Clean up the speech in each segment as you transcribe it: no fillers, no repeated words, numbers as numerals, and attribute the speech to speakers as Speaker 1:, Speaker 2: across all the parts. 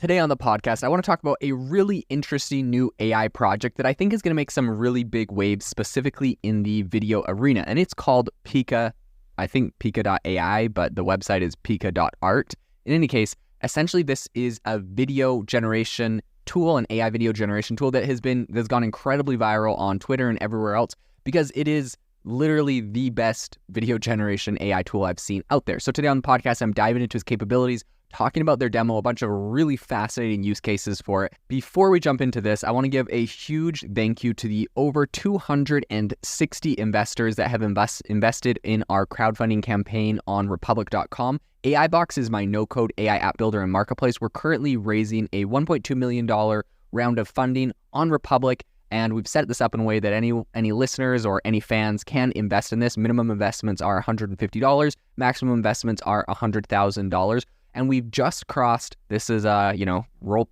Speaker 1: Today on the podcast, I want to talk about a really interesting new AI project that I think is going to make some really big waves, specifically in the video arena. And it's called Pika, I think Pika AI, but the website is Pika.art. In any case, essentially this is a video generation tool, an AI video generation tool that's gone incredibly viral on Twitter and everywhere else because it is literally the best video generation AI tool I've seen out there. So today on the podcast, I'm diving into its capabilities, talking about their demo, a bunch of really fascinating use cases for it. Before we jump into this, I want to give a huge thank you to the over 260 investors that have invested in our crowdfunding campaign on republic.com. AI Box is my no-code AI app builder and marketplace. We're currently raising a $1.2 million round of funding on Republic, and we've set this up in a way that any listeners or any fans can invest in this. Minimum investments are $150. Maximum investments are $100,000. And we've just crossed, this is, drum roll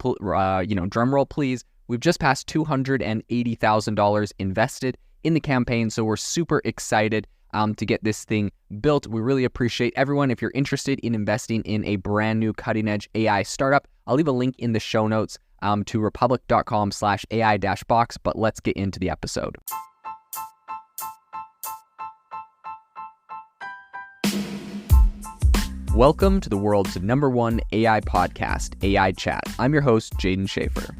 Speaker 1: please. We've just passed $280,000 invested in the campaign. So we're super excited to get this thing built. We really appreciate everyone. If you're interested in investing in a brand new cutting edge AI startup, I'll leave a link in the show notes to republic.com/AI-box, but let's get into the episode. Welcome to the world's #1 AI podcast, AI Chat. I'm your host, Jaden Schaefer.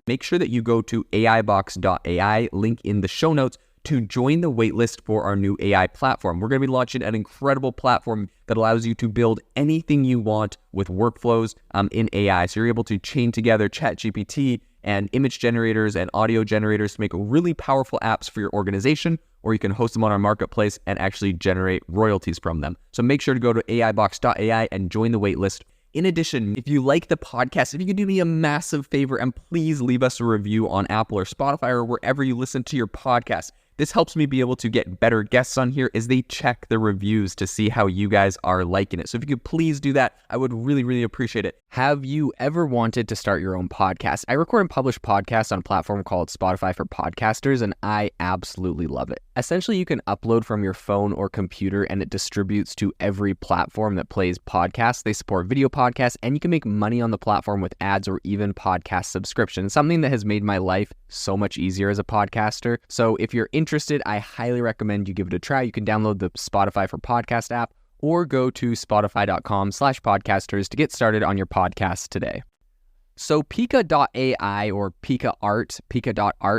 Speaker 1: Make sure that you go to aibox.ai, link in the show notes, to join the waitlist for our new AI platform. We're going to be launching an incredible platform that allows you to build anything you want with workflows in AI. So you're able to chain together ChatGPT and image generators and audio generators to make really powerful apps for your organization, or you can host them on our marketplace and actually generate royalties from them. So make sure to go to aibox.ai and join the waitlist. In addition, if you like the podcast, if you could do me a massive favor and please leave us a review on Apple or Spotify or wherever you listen to your podcast. This helps me be able to get better guests on here as they check the reviews to see how you guys are liking it. So if you could please do that, I would really, really appreciate it. Have you ever wanted to start your own podcast? I record and publish podcasts on a platform called Spotify for Podcasters, and I absolutely love it. Essentially, you can upload from your phone or computer, and it distributes to every platform that plays podcasts. They support video podcasts, and you can make money on the platform with ads or even podcast subscriptions, something that has made my life so much easier as a podcaster. So if you're interested, I highly recommend you give it a try. You can download the Spotify for Podcast app or go to spotify.com/podcasters to get started on your podcast today. So Pika.ai or Pika.art,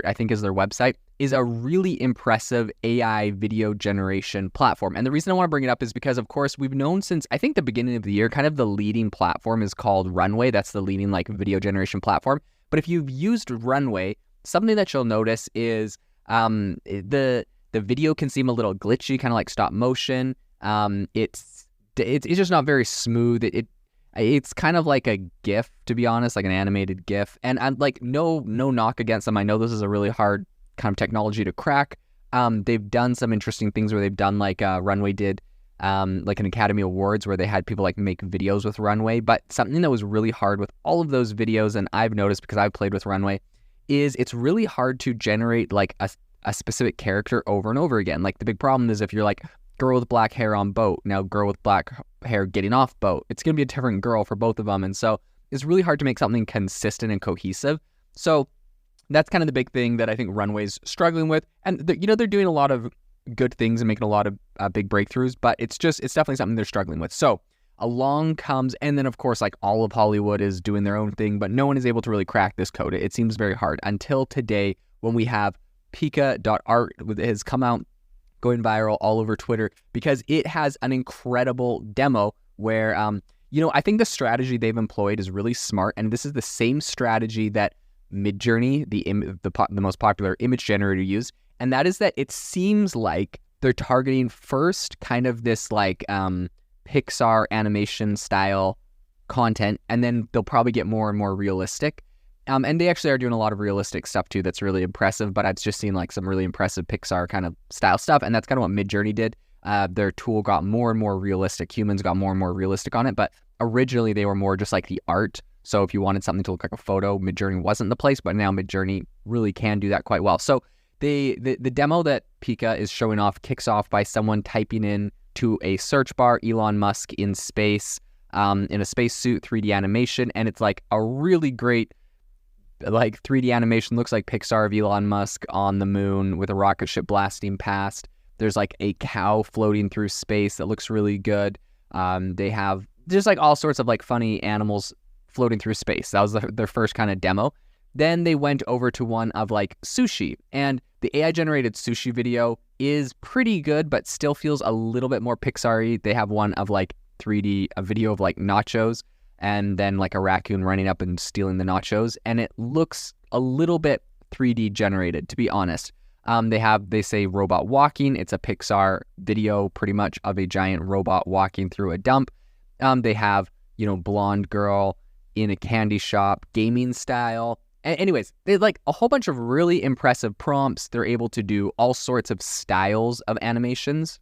Speaker 1: I think is their website, is a really impressive AI video generation platform. And the reason I want to bring it up is because, of course, we've known since, I think, the beginning of the year, kind of the leading platform is called Runway. That's the leading video generation platform. But if you've used Runway, something that you'll notice is the video can seem a little glitchy, kind of like stop motion. It's just not very smooth. It's kind of like a GIF, to be honest, like an animated GIF. And I'm like, no knock against them. I know this is a really hard kind of technology to crack. They've done some interesting things where they've done Runway did like an Academy Awards where they had people make videos with Runway. But something that was really hard with all of those videos, and I've noticed because I've played with Runway, is it's really hard to generate a specific character over and over again. Like the big problem is if you're like girl with black hair on boat, now girl with black hair getting off boat, it's going to be a different girl for both of them. And so it's really hard to make something consistent and cohesive. So that's kind of the big thing that I think Runway's struggling with. And they're doing a lot of good things and making a lot of big breakthroughs, but it's definitely something they're struggling with. So along comes, and then of course, all of Hollywood is doing their own thing, but no one is able to really crack this code. It seems very hard until today when we have Pika.art has come out going viral all over Twitter because it has an incredible demo where, I think the strategy they've employed is really smart. And this is the same strategy that Midjourney, the most popular image generator, used. And that is that it seems like they're targeting first kind of this Pixar animation style content, and then they'll probably get more and more realistic. And they actually are doing a lot of realistic stuff too that's really impressive, but I've just seen some really impressive Pixar kind of style stuff, and that's kind of what Midjourney did. Their tool got more and more realistic. Humans got more and more realistic on it, but originally they were more just like the art. So if you wanted something to look like a photo, Midjourney wasn't the place, but now Midjourney really can do that quite well. So the demo that Pika is showing off kicks off by someone typing in to a search bar, Elon Musk in space, in a spacesuit, 3D animation, and it's like a really great like 3D animation. Looks like Pixar of Elon Musk on the moon with a rocket ship blasting past. There's like a cow floating through space that looks really good. They have just like all sorts of like funny animals floating through space. That was their first kind of demo. Then they went over to one of like sushi, and the AI generated sushi video is pretty good, but still feels a little bit more Pixar-y. They have one of like 3D, a video of like nachos, and then like a raccoon running up and stealing the nachos, and it looks a little bit 3D generated, to be honest. They say robot walking. It's a Pixar video pretty much of a giant robot walking through a dump. They have, blonde girl in a candy shop, gaming style. Anyways, they like a whole bunch of really impressive prompts. They're able to do all sorts of styles of animations.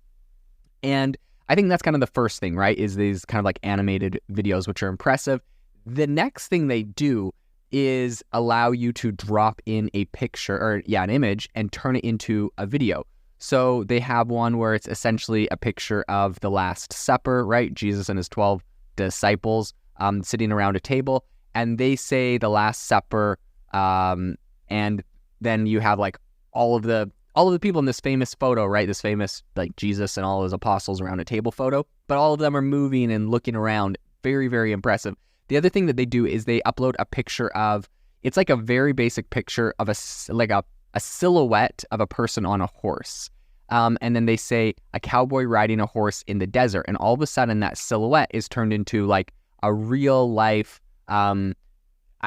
Speaker 1: And I think that's kind of the first thing, right? Is these kind of like animated videos, which are impressive. The next thing they do is allow you to drop in a picture or an image and turn it into a video. So they have one where it's essentially a picture of the Last Supper, right? Jesus and his 12 disciples sitting around a table, and they say the Last Supper, and then you have like all of the people in this famous photo, right? This famous like Jesus and all his apostles around a table photo, but all of them are moving and looking around. Very, very impressive. The other thing that they do is they upload a picture of, it's like a very basic picture of a silhouette of a person on a horse. And then they say a cowboy riding a horse in the desert. And all of a sudden that silhouette is turned into like a real life, I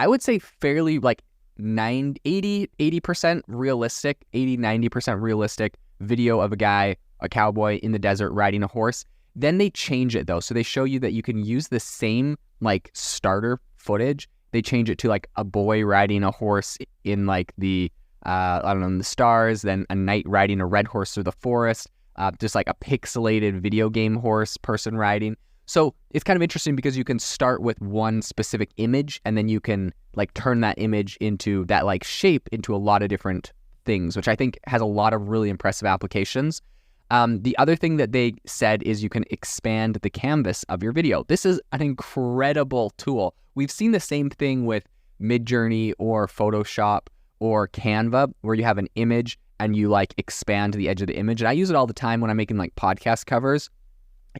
Speaker 1: would say fairly like 80% realistic, 90% realistic video of a cowboy in the desert riding a horse. Then they change it though. So they show you that you can use the same like starter footage. They change it to like a boy riding a horse in like the, in the stars, then a knight riding a red horse through the forest, just like a pixelated video game horse person riding. So it's kind of interesting because you can start with one specific image and then you can like turn that image into that like shape into a lot of different things, which I think has a lot of really impressive applications. The other thing that they said is you can expand the canvas of your video. This is an incredible tool. We've seen the same thing with Midjourney or Photoshop or Canva, where you have an image and you like expand the edge of the image. And I use it all the time when I'm making like podcast covers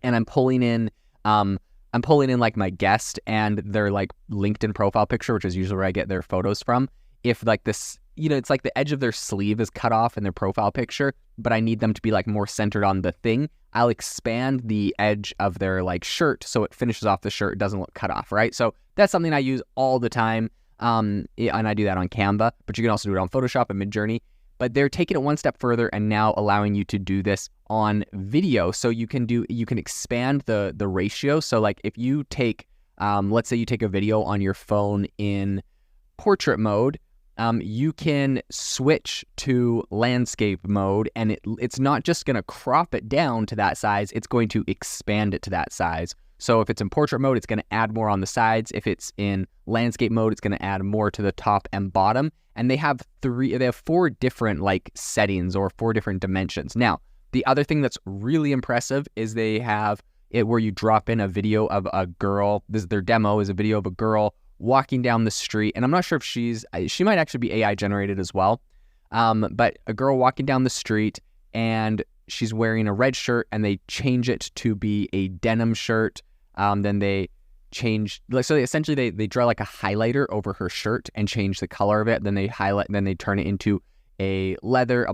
Speaker 1: and I'm pulling in like my guest and their like LinkedIn profile picture, which is usually where I get their photos from. If like this, it's like the edge of their sleeve is cut off in their profile picture, but I need them to be like more centered on the thing, I'll expand the edge of their like shirt so it finishes off the shirt, it doesn't look cut off, right? So that's something I use all the time. And I do that on Canva, but you can also do it on Photoshop and Midjourney. But they're taking it one step further and now allowing you to do this on video. So you can expand the ratio. So like if you take, let's say you take a video on your phone in portrait mode, you can switch to landscape mode, and it's not just going to crop it down to that size, it's going to expand it to that size. So if it's in portrait mode, it's going to add more on the sides. If it's in landscape mode, it's going to add more to the top and bottom. And they have 4 different like settings or 4 different dimensions. Now, the other thing that's really impressive is they have it where you drop in a video of a girl. Their demo is a video of a girl walking down the street. And I'm not sure if she might actually be AI generated as well. But a girl walking down the street and she's wearing a red shirt and they change it to be a denim shirt. Then they change, so they draw like a highlighter over her shirt and change the color of it. Then they turn it into a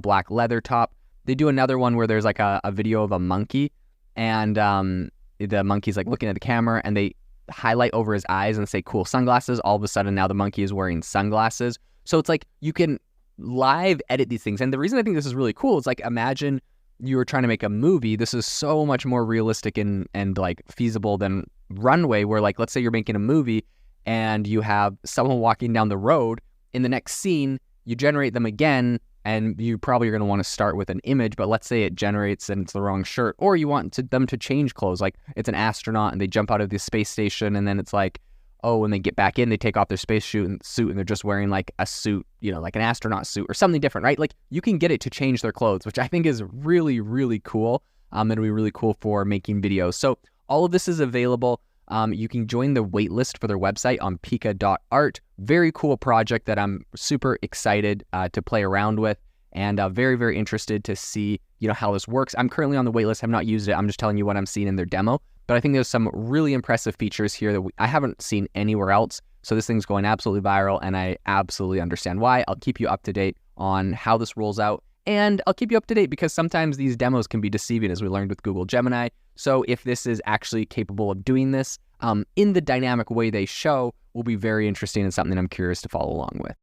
Speaker 1: black leather top. They do another one where there's like a video of a monkey and the monkey's like looking at the camera and they highlight over his eyes and say cool sunglasses. All of a sudden now the monkey is wearing sunglasses. So it's like you can live edit these things. And the reason I think this is really cool is like imagine you were trying to make a movie. This is so much more realistic and like feasible than Runway, where like let's say you're making a movie and you have someone walking down the road. In the next scene you generate them again and you probably are going to want to start with an image, but let's say it generates and it's the wrong shirt, or you want them to change clothes, like it's an astronaut and they jump out of the space station and then it's like, oh, when they get back in, they take off their space suit and they're just wearing like a suit, like an astronaut suit or something different, right? Like you can get it to change their clothes, which I think is really, really cool. It'll be really cool for making videos. So all of this is available. You can join the waitlist for their website on pika.art. Very cool project that I'm super excited to play around with, and very, very interested to see how this works. I'm currently on the waitlist. I've not used it. I'm just telling you what I'm seeing in their demo. But I think there's some really impressive features here that I haven't seen anywhere else. So this thing's going absolutely viral, and I absolutely understand why. I'll keep you up to date on how this rolls out. And I'll keep you up to date because sometimes these demos can be deceiving, as we learned with Google Gemini. So if this is actually capable of doing this in the dynamic way they show, will be very interesting and something I'm curious to follow along with.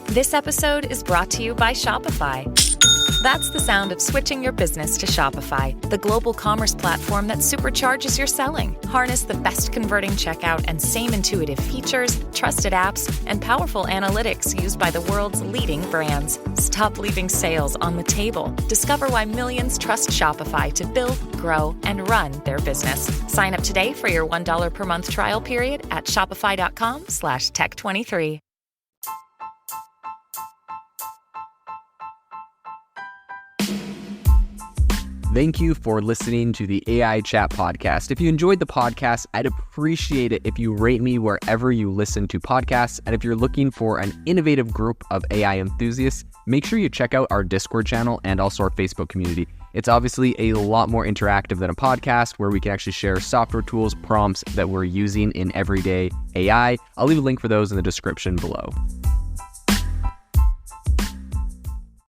Speaker 2: This episode is brought to you by Shopify. That's the sound of switching your business to Shopify, the global commerce platform that supercharges your selling. Harness the best converting checkout and same intuitive features, trusted apps, and powerful analytics used by the world's leading brands. Stop leaving sales on the table. Discover why millions trust Shopify to build, grow, and run their business. Sign up today for your $1 per month trial period at shopify.com/tech23.
Speaker 1: Thank you for listening to the AI Chat Podcast. If you enjoyed the podcast, I'd appreciate it if you rate me wherever you listen to podcasts. And if you're looking for an innovative group of AI enthusiasts, make sure you check out our Discord channel and also our Facebook community. It's obviously a lot more interactive than a podcast, where we can actually share software tools, prompts that we're using in everyday AI. I'll leave a link for those in the description below.